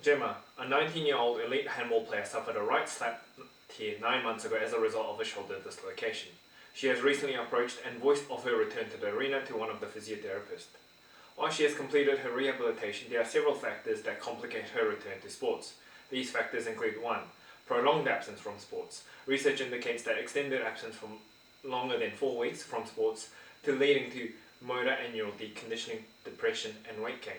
Jemma, a 19-year-old elite handball player, suffered a right slap tear 9 months ago as a result of a shoulder dislocation. She has recently approached and voiced of her return to the arena to one of the physiotherapists. While she has completed her rehabilitation, there are several factors that complicate her return to sports. These factors include 1. Prolonged absence from sports. Research indicates that extended absence from longer than 4 weeks from sports to leading to motor and neural deconditioning, depression and weight gain,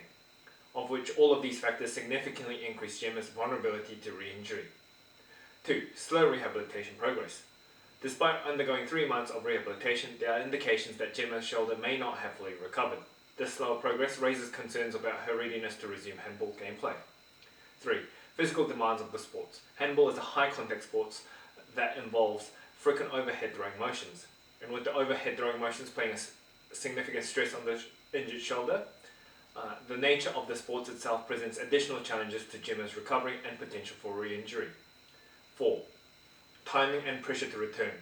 of which all of these factors significantly increase Jemma's vulnerability to re-injury. 2. Slow rehabilitation progress. Despite undergoing 3 months of rehabilitation, there are indications that Jemma's shoulder may not have fully recovered. This slower progress raises concerns about her readiness to resume handball gameplay. 3. Physical demands of the sports. Handball is a high-contact sport that involves frequent overhead throwing motions, and with the overhead throwing motions playing a significant stress on the injured shoulder, the nature of the sport itself presents additional challenges to Jemma's recovery and potential for re-injury. 4. Timing and pressure to return.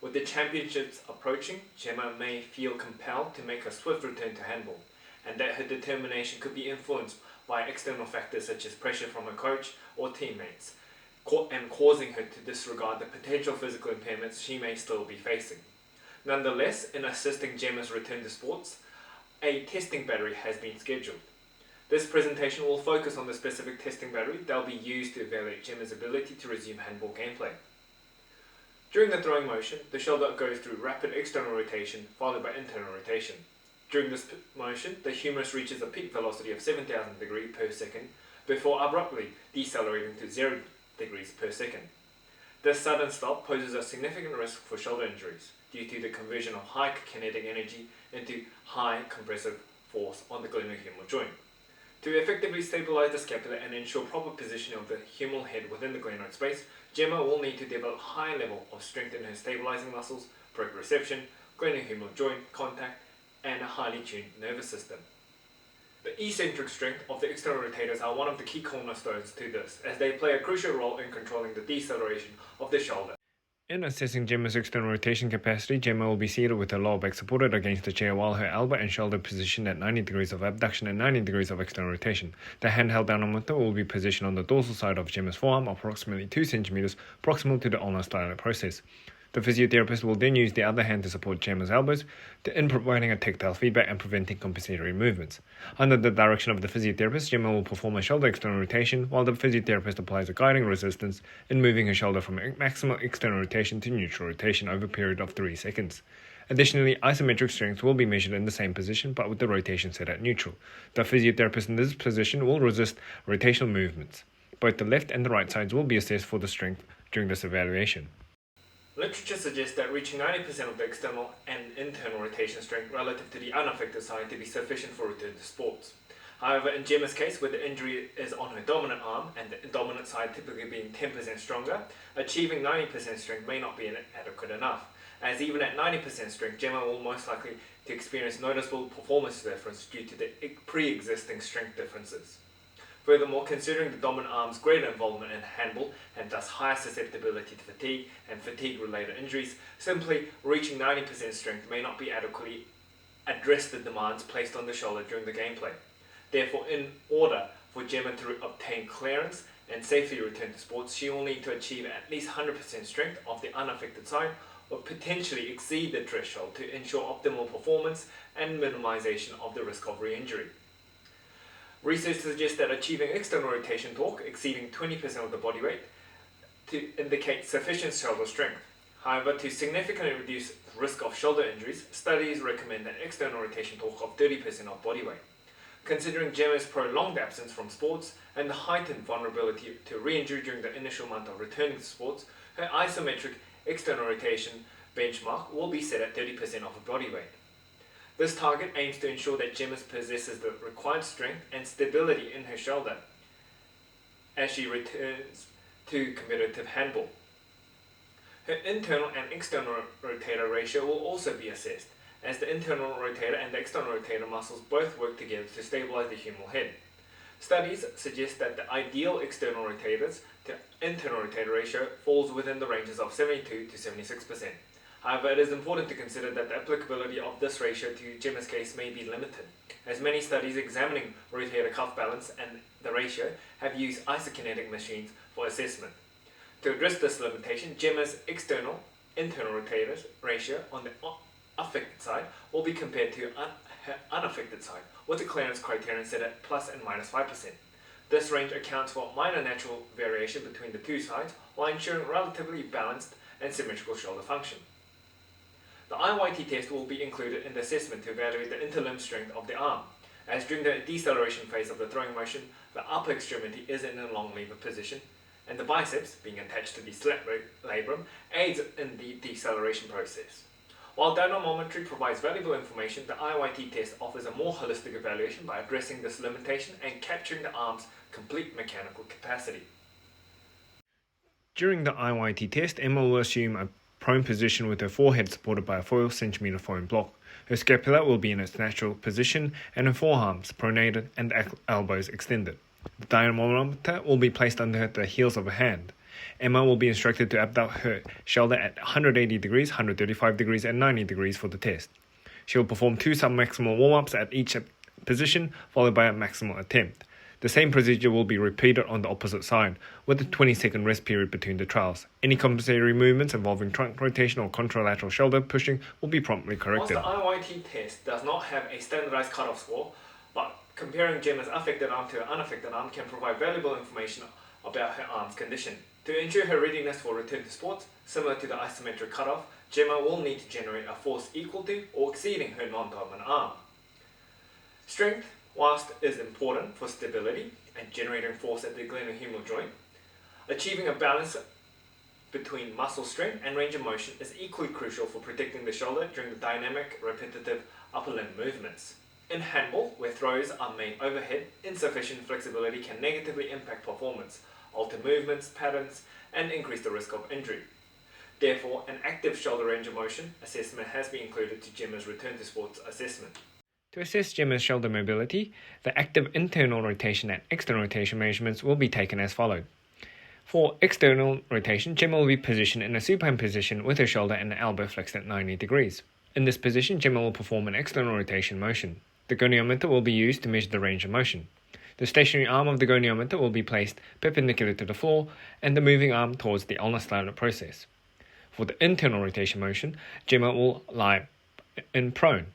With the championships approaching, Jemma may feel compelled to make a swift return to handball, and that her determination could be influenced by external factors such as pressure from her coach or teammates, and causing her to disregard the potential physical impairments she may still be facing. Nonetheless, in assisting Jemma's return to sports, a testing battery has been scheduled. This presentation will focus on the specific testing battery that will be used to evaluate Jemma's ability to resume handball gameplay. During the throwing motion, the shoulder goes through rapid external rotation followed by internal rotation. During this motion, the humerus reaches a peak velocity of 7,000 degrees per second before abruptly decelerating to 0 degrees per second. This sudden stop poses a significant risk for shoulder injuries due to the conversion of high kinetic energy into high compressive force on the glenohumeral joint. To effectively stabilize the scapula and ensure proper positioning of the humeral head within the glenoid space, Jemma will need to develop a high level of strength in her stabilizing muscles, proprioception, glenohumeral joint contact, and a highly tuned nervous system. The eccentric strength of the external rotators are one of the key cornerstones to this, as they play a crucial role in controlling the deceleration of the shoulder. In assessing Jemma's external rotation capacity, Jemma will be seated with her lower back supported against the chair while her elbow and shoulder positioned at 90 degrees of abduction and 90 degrees of external rotation. The handheld dynamometer will be positioned on the dorsal side of Jemma's forearm, approximately 2 cm proximal to the ulnar stylet process. The physiotherapist will then use the other hand to support Jemma's elbows in providing a tactile feedback and preventing compensatory movements. Under the direction of the physiotherapist, Jemma will perform a shoulder external rotation while the physiotherapist applies a guiding resistance in moving her shoulder from maximal external rotation to neutral rotation over a period of 3 seconds. Additionally, isometric strength will be measured in the same position but with the rotation set at neutral. The physiotherapist in this position will resist rotational movements. Both the left and the right sides will be assessed for the strength during this evaluation. Literature suggests that reaching 90% of the external and internal rotation strength relative to the unaffected side to be sufficient for return to sports. However, in Jemma's case, where the injury is on her dominant arm and the dominant side typically being 10% stronger, achieving 90% strength may not be adequate enough, as even at 90% strength, Jemma will most likely to experience noticeable performance difference due to the pre-existing strength differences. Furthermore, considering the dominant arm's greater involvement in handball and thus higher susceptibility to fatigue and fatigue-related injuries, simply reaching 90% strength may not be adequately address the demands placed on the shoulder during the gameplay. Therefore, in order for Jemma to obtain clearance and safely return to sports, she will need to achieve at least 100% strength of the unaffected side or potentially exceed the threshold to ensure optimal performance and minimization of the risk of re-injury. Research suggests that achieving external rotation torque exceeding 20% of the body weight to indicate sufficient shoulder strength. However, to significantly reduce the risk of shoulder injuries, studies recommend an external rotation torque of 30% of body weight. Considering Jemma's prolonged absence from sports and the heightened vulnerability to re-injury during the initial month of returning to sports, her isometric external rotation benchmark will be set at 30% of her body weight. This target aims to ensure that Jemma possesses the required strength and stability in her shoulder as she returns to competitive handball. Her internal and external rotator ratio will also be assessed, as the internal rotator and the external rotator muscles both work together to stabilize the humeral head. Studies suggest that the ideal external rotators to internal rotator ratio falls within the ranges of 72 to 76%. However, it is important to consider that the applicability of this ratio to Jemma's case may be limited, as many studies examining rotator cuff balance and the ratio have used isokinetic machines for assessment. To address this limitation, Jemma's external-internal rotator ratio on the affected side will be compared to her unaffected side, with the clearance criterion set at plus and minus 5%. This range accounts for minor natural variation between the two sides while ensuring relatively balanced and symmetrical shoulder function. The IYT test will be included in the assessment to evaluate the interlimb strength of the arm, as during the deceleration phase of the throwing motion, the upper extremity is in a long lever position, and the biceps, being attached to the labrum, aids in the deceleration process. While dynamometry provides valuable information, the IYT test offers a more holistic evaluation by addressing this limitation and capturing the arm's complete mechanical capacity. During the IYT test, Emma will assume a prone position with her forehead supported by a 4 cm foam block. Her scapula will be in its natural position and her forearms pronated and elbows extended. The dynamometer will be placed under the heels of her hand. Emma will be instructed to abduct her shoulder at 180 degrees, 135 degrees and 90 degrees for the test. She will perform 2 submaximal warm-ups at each position, followed by a maximal attempt. The same procedure will be repeated on the opposite side, with a 20-second rest period between the trials. Any compensatory movements involving trunk rotation or contralateral shoulder pushing will be promptly corrected. Whilst the IYT test does not have a standardized cutoff score, but comparing Jemma's affected arm to her unaffected arm can provide valuable information about her arm's condition. To ensure her readiness for return to sports, similar to the isometric cutoff, Jemma will need to generate a force equal to or exceeding her non-dominant arm. Strength, whilst is important for stability and generating force at the glenohumeral joint, achieving a balance between muscle strength and range of motion is equally crucial for protecting the shoulder during the dynamic, repetitive upper limb movements. In handball, where throws are made overhead, insufficient flexibility can negatively impact performance, alter movements, patterns, and increase the risk of injury. Therefore, an active shoulder range of motion assessment has been included to Jemma's return to sports assessment. To assess Jemma's shoulder mobility, the active internal rotation and external rotation measurements will be taken as followed. For external rotation, Jemma will be positioned in a supine position with her shoulder and elbow flexed at 90 degrees. In this position, Jemma will perform an external rotation motion. The goniometer will be used to measure the range of motion. The stationary arm of the goniometer will be placed perpendicular to the floor and the moving arm towards the ulnar stylet process. For the internal rotation motion, Jemma will lie in prone,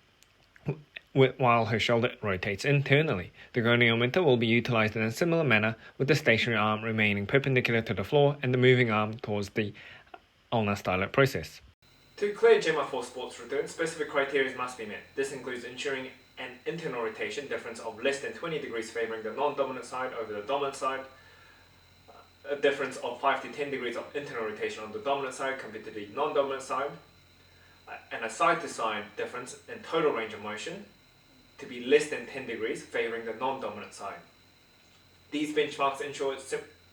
while her shoulder rotates internally. The goniometer will be utilized in a similar manner, with the stationary arm remaining perpendicular to the floor and the moving arm towards the ulnar stylet process. To clear Jemma for sports return, specific criteria must be met. This includes ensuring an internal rotation difference of less than 20 degrees favouring the non-dominant side over the dominant side, a difference of 5 to 10 degrees of internal rotation on the dominant side compared to the non-dominant side, and a side-to-side difference in total range of motion to be less than 10 degrees favouring the non-dominant side. These benchmarks ensure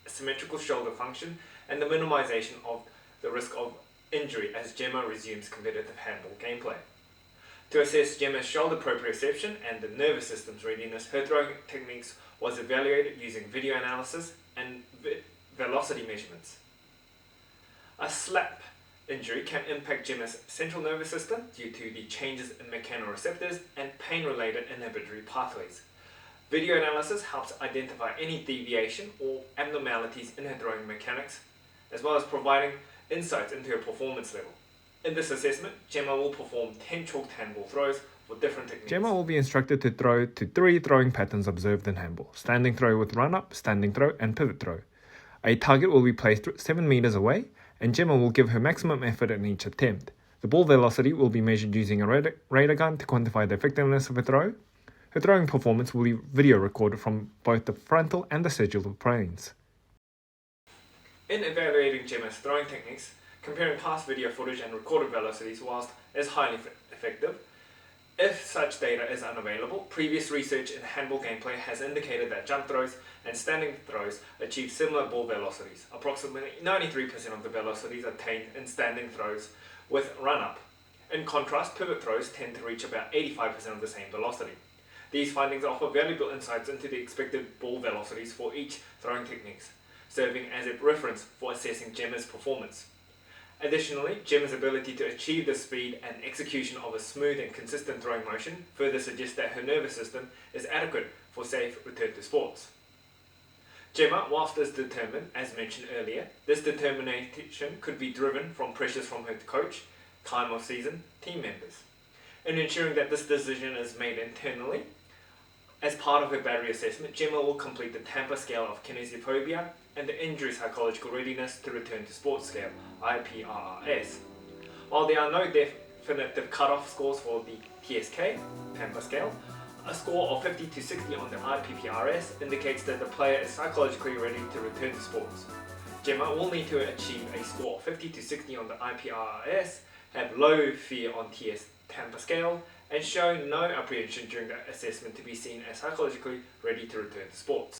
symmetrical shoulder function and the minimization of the risk of injury as Jemma resumes competitive handball gameplay. To assess Jemma's shoulder proprioception and the nervous system's readiness, her throwing techniques was evaluated using video analysis and velocity measurements. A slap injury can impact Jemma's central nervous system due to the changes in mechanoreceptors and pain-related inhibitory pathways. Video analysis helps identify any deviation or abnormalities in her throwing mechanics, as well as providing insights into her performance level. In this assessment, Jemma will perform 10 chalked handball throws for different techniques. Jemma will be instructed to throw to 3 throwing patterns observed in handball: standing throw with run-up, standing throw, and pivot throw. A target will be placed 7 meters away, and Jemma will give her maximum effort in each attempt. The ball velocity will be measured using a radar gun to quantify the effectiveness of her throw. Her throwing performance will be video recorded from both the frontal and the sagittal planes. In evaluating Jemma's throwing techniques, comparing past video footage and recorded velocities whilst is highly effective. If such data is unavailable, previous research in handball gameplay has indicated that jump throws and standing throws achieve similar ball velocities. Approximately 93% of the velocities attained in standing throws with run-up. In contrast, pivot throws tend to reach about 85% of the same velocity. These findings offer valuable insights into the expected ball velocities for each throwing techniques, serving as a reference for assessing Jemma's performance. Additionally, Jemma's ability to achieve the speed and execution of a smooth and consistent throwing motion further suggests that her nervous system is adequate for safe return to sports. Jemma, whilst is determined, as mentioned earlier, this determination could be driven from pressures from her coach, time of season, team members. In ensuring that this decision is made internally, as part of her battery assessment, Jemma will complete the Tampa scale of kinesiophobia and the injury psychological readiness to return to sports scale, IPRRS. While there are no definitive cutoff scores for the TSK, Tampa scale, a score of 50 to 60 on the IPPRS indicates that the player is psychologically ready to return to sports. Jemma will need to achieve a score of 50 to 60 on the IPRS, have low fear on Tampa scale, and show no apprehension during the assessment to be seen as psychologically ready to return to sports.